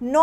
9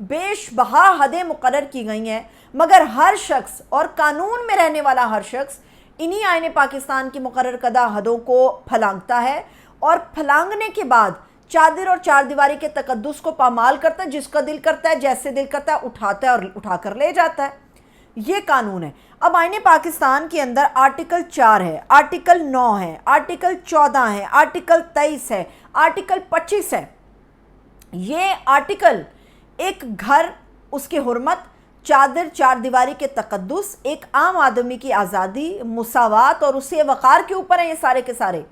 بیش بہا حدیں مقرر کی گئی ہیں، مگر ہر شخص اور قانون میں رہنے والا ہر شخص انہی آئین پاکستان کی مقرر کردہ حدوں کو پھلانگتا ہے، اور پھلانگنے کے بعد چادر اور چار دیواری کے تقدس کو پامال کرتا ہے، جس کا دل کرتا ہے، جیسے دل کرتا ہے اٹھاتا ہے اور اٹھا کر لے جاتا ہے۔ یہ قانون ہے۔ اب آئین پاکستان کے اندر آرٹیکل 4 ہے، آرٹیکل 9 ہے، آرٹیکل 14 ہے، آرٹیکل 23 ہے، آرٹیکل 25 ہے۔ یہ آرٹیکل ایک گھر، اس کی حرمت، چادر چار دیواری کے تقدس، ایک عام آدمی کی آزادی، مساوات اور اسے وقار کے اوپر ہیں یہ سارے کے سارے۔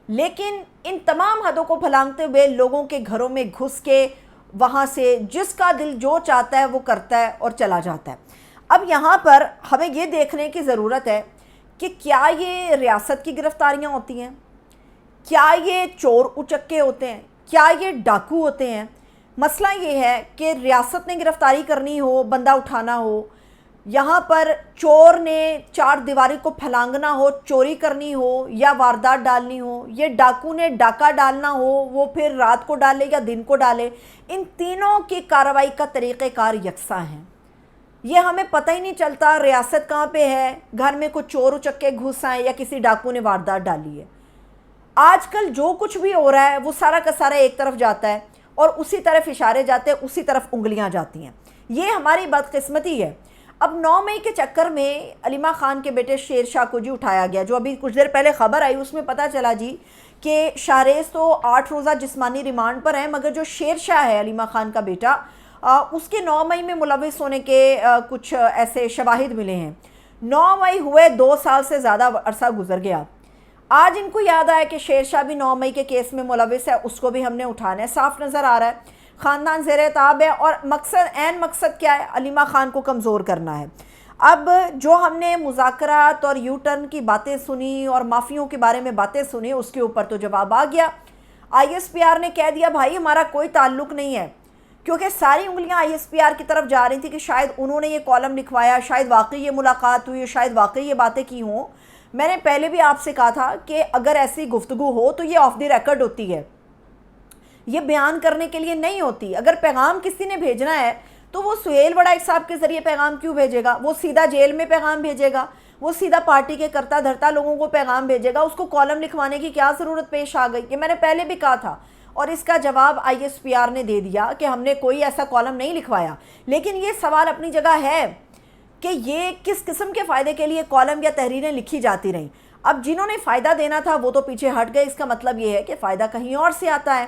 لیکن ان تمام حدوں کو پھلانگتے ہوئے لوگوں کے گھروں میں گھس کے وہاں سے جس کا دل جو چاہتا ہے وہ کرتا ہے اور چلا جاتا ہے۔ اب یہاں پر ہمیں یہ دیکھنے کی ضرورت ہے کہ کیا یہ ریاست کی گرفتاریاں ہوتی ہیں، کیا یہ چور اچکے ہوتے ہیں، کیا یہ ڈاکو ہوتے ہیں؟ مسئلہ یہ ہے کہ ریاست نے گرفتاری کرنی ہو، بندہ اٹھانا ہو، یہاں پر چور نے چار دیواری کو پھلانگنا ہو، چوری کرنی ہو یا واردات ڈالنی ہو، یہ ڈاکو نے ڈاکہ ڈالنا ہو، وہ پھر رات کو ڈالے یا دن کو ڈالے، ان تینوں کی کارروائی کا طریقہ کار یکساں ہیں۔ یہ ہمیں پتہ ہی نہیں چلتا ریاست کہاں پہ ہے، گھر میں کچھ چور اچکے گھس آئے یا کسی ڈاکو نے واردات ڈالی ہے۔ آج کل جو کچھ بھی ہو رہا ہے وہ سارا کا سارا ایک طرف جاتا ہے اور اسی طرف اشارے جاتے ہیں، اسی طرف انگلیاں جاتی ہیں۔ یہ ہماری بدقسمتی ہے۔ اب 9 مئی کے چکر میں علیمہ خان کے بیٹے شیر شاہ کو جی اٹھایا گیا، جو ابھی کچھ دیر پہلے خبر آئی اس میں پتہ چلا جی کہ شاہریز تو 8 روزہ جسمانی ریمانڈ پر ہیں، مگر جو شیر شاہ ہے علیمہ خان کا بیٹا، اس کے 9 مئی میں ملوث ہونے کے کچھ ایسے شواہد ملے ہیں۔ 9 مئی ہوئے 2 سال سے زیادہ عرصہ گزر گیا۔ آج ان کو یاد آیا کہ شیر شاہ بھی 9 مئی کے کیس میں ملوث ہے، اس کو بھی ہم نے اٹھانا ہے۔ صاف نظر آ رہا ہے خاندان زیر اعتاب ہے، اور مقصد کیا ہے؟ علیمہ خان کو کمزور کرنا ہے۔ اب جو ہم نے مذاکرات اور یو ٹرن کی باتیں سنی اور مافیوں کے بارے میں باتیں سنی، اس کے اوپر تو جواب آ گیا۔ ISPR نے کہہ دیا بھائی ہمارا کوئی تعلق نہیں ہے، کیونکہ ساری انگلیاں ISPR کی طرف جا رہی تھی کہ شاید انہوں نے یہ کالم لکھوایا، شاید واقعی یہ ملاقات ہوئی، شاید واقعی یہ باتیں کی ہوں۔ میں نے پہلے بھی آپ سے کہا تھا کہ اگر ایسی گفتگو ہو تو یہ آف دی ریکارڈ ہوتی ہے، یہ بیان کرنے کے لیے نہیں ہوتی۔ اگر پیغام کسی نے بھیجنا ہے تو وہ سہیل وڑائچ صاحب کے ذریعے پیغام کیوں بھیجے گا؟ وہ سیدھا جیل میں پیغام بھیجے گا، وہ سیدھا پارٹی کے کرتا دھرتا لوگوں کو پیغام بھیجے گا، اس کو کالم لکھوانے کی کیا ضرورت پیش آ گئی؟ یہ میں نے پہلے بھی کہا تھا، اور اس کا جواب ISPR نے دے دیا کہ ہم نے کوئی ایسا کالم نہیں لکھوایا۔ لیکن یہ سوال اپنی جگہ ہے کہ یہ کس قسم کے فائدے کے لیے کالم یا تحریریں لکھی جاتی رہیں۔ اب جنہوں نے فائدہ دینا تھا وہ تو پیچھے ہٹ گئے، اس کا مطلب یہ ہے کہ فائدہ کہیں اور سے آتا ہے۔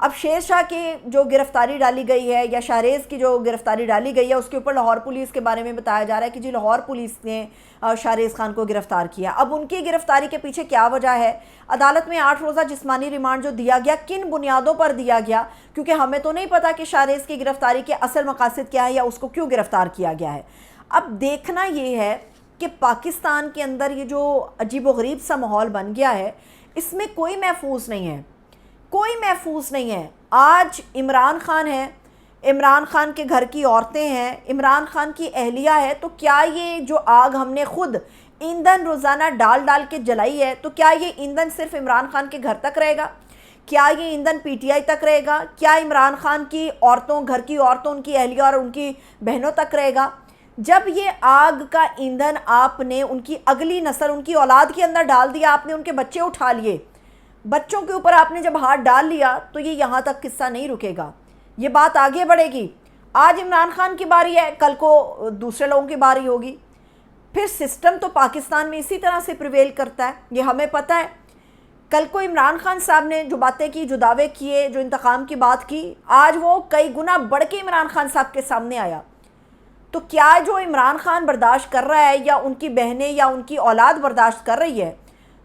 اب شیر شاہ کی جو گرفتاری ڈالی گئی ہے یا شاہریز کی جو گرفتاری ڈالی گئی ہے، اس کے اوپر لاہور پولیس کے بارے میں بتایا جا رہا ہے کہ جی لاہور پولیس نے شاہریز خان کو گرفتار کیا۔ اب ان کی گرفتاری کے پیچھے کیا وجہ ہے؟ عدالت میں 8 روزہ جسمانی ریمانڈ جو دیا گیا، کن بنیادوں پر دیا گیا؟ کیونکہ ہمیں تو نہیں پتا کہ شاہریز کی گرفتاری کے اصل مقاصد کیا ہے یا اس کو کیوں گرفتار کیا گیا ہے۔ اب دیکھنا یہ ہے کہ پاکستان کے اندر یہ جو عجیب و غریب سا ماحول بن گیا ہے، اس میں کوئی محفوظ نہیں ہے، کوئی محفوظ نہیں ہے۔ آج عمران خان ہے، عمران خان کے گھر کی عورتیں ہیں، عمران خان کی اہلیہ ہے، تو کیا یہ جو آگ ہم نے خود ایندھن روزانہ ڈال ڈال کے جلائی ہے، تو کیا یہ ایندھن صرف عمران خان کے گھر تک رہے گا؟ کیا یہ ایندھن PTI تک رہے گا؟ کیا عمران خان کی عورتوں، گھر کی عورتوں، ان کی اہلیہ اور ان کی بہنوں تک رہے گا؟ جب یہ آگ کا ایندھن آپ نے ان کی اگلی نسل، ان کی اولاد کے اندر ڈال دیا، آپ نے ان کے بچے اٹھا لیے، بچوں کے اوپر آپ نے جب ہاتھ ڈال لیا، تو یہ یہاں تک قصہ نہیں رکے گا، یہ بات آگے بڑھے گی۔ آج عمران خان کی باری ہے، کل کو دوسرے لوگوں کی باری ہوگی۔ پھر سسٹم تو پاکستان میں اسی طرح سے پریویل کرتا ہے، یہ ہمیں پتہ ہے۔ کل کو عمران خان صاحب نے جو باتیں کی، جو دعوے کیے، جو انتقام کی بات کی، آج وہ کئی گنا بڑھ کے عمران خان صاحب کے سامنے آیا۔ تو کیا جو عمران خان برداشت کر رہا ہے یا ان کی بہنیں یا ان کی اولاد برداشت کر رہی ہے،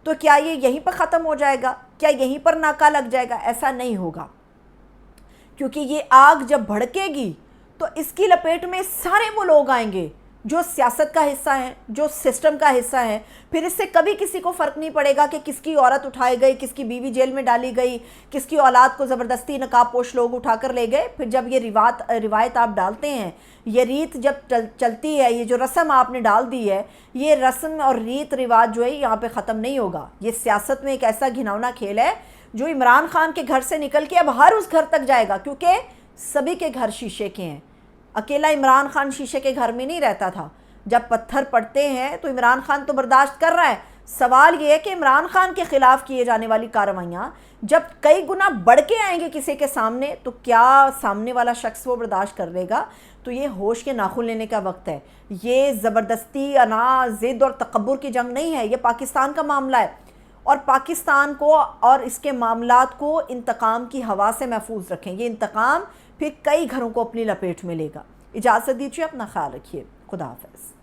تو کیا یہ یہیں پر ختم ہو جائے گا؟ کیا یہیں پر ناکہ لگ جائے گا؟ ایسا نہیں ہوگا، کیونکہ یہ آگ جب بھڑکے گی تو اس کی لپیٹ میں سارے وہ لوگ آئیں گے جو سیاست کا حصہ ہیں، جو سسٹم کا حصہ ہیں۔ پھر اس سے کبھی کسی کو فرق نہیں پڑے گا کہ کس کی عورت اٹھائی گئی، کس کی بیوی جیل میں ڈالی گئی، کس کی اولاد کو زبردستی نقاب پوش لوگ اٹھا کر لے گئے۔ پھر جب یہ روایت آپ ڈالتے ہیں، یہ ریت جب چلتی ہے، یہ جو رسم آپ نے ڈال دی ہے، یہ رسم اور ریت رواج جو ہے یہاں پہ ختم نہیں ہوگا۔ یہ سیاست میں ایک ایسا گھناؤنا کھیل ہے جو عمران خان کے گھر سے نکل کے اب ہر اس گھر تک جائے گا، کیونکہ سبھی کے گھر شیشے کے ہیں، اکیلا عمران خان شیشے کے گھر میں نہیں رہتا تھا۔ جب پتھر پڑتے ہیں تو عمران خان تو برداشت کر رہا ہے، سوال یہ ہے کہ عمران خان کے خلاف کیے جانے والی کارروائیاں جب کئی گنا بڑھ کے آئیں گے کسی کے سامنے تو کیا سامنے والا شخص وہ برداشت کر لے گا؟ تو یہ ہوش کے ناخن لینے کا وقت ہے۔ یہ زبردستی، اناز، ضد اور تکبر کی جنگ نہیں ہے، یہ پاکستان کا معاملہ ہے، اور پاکستان کو اور اس کے معاملات کو انتقام کی ہوا سے محفوظ رکھیں۔ یہ انتقام پھر کئی گھروں کو اپنی لپیٹ میں لے گا۔ اجازت دیجیے، اپنا خیال رکھیے، خدا حافظ۔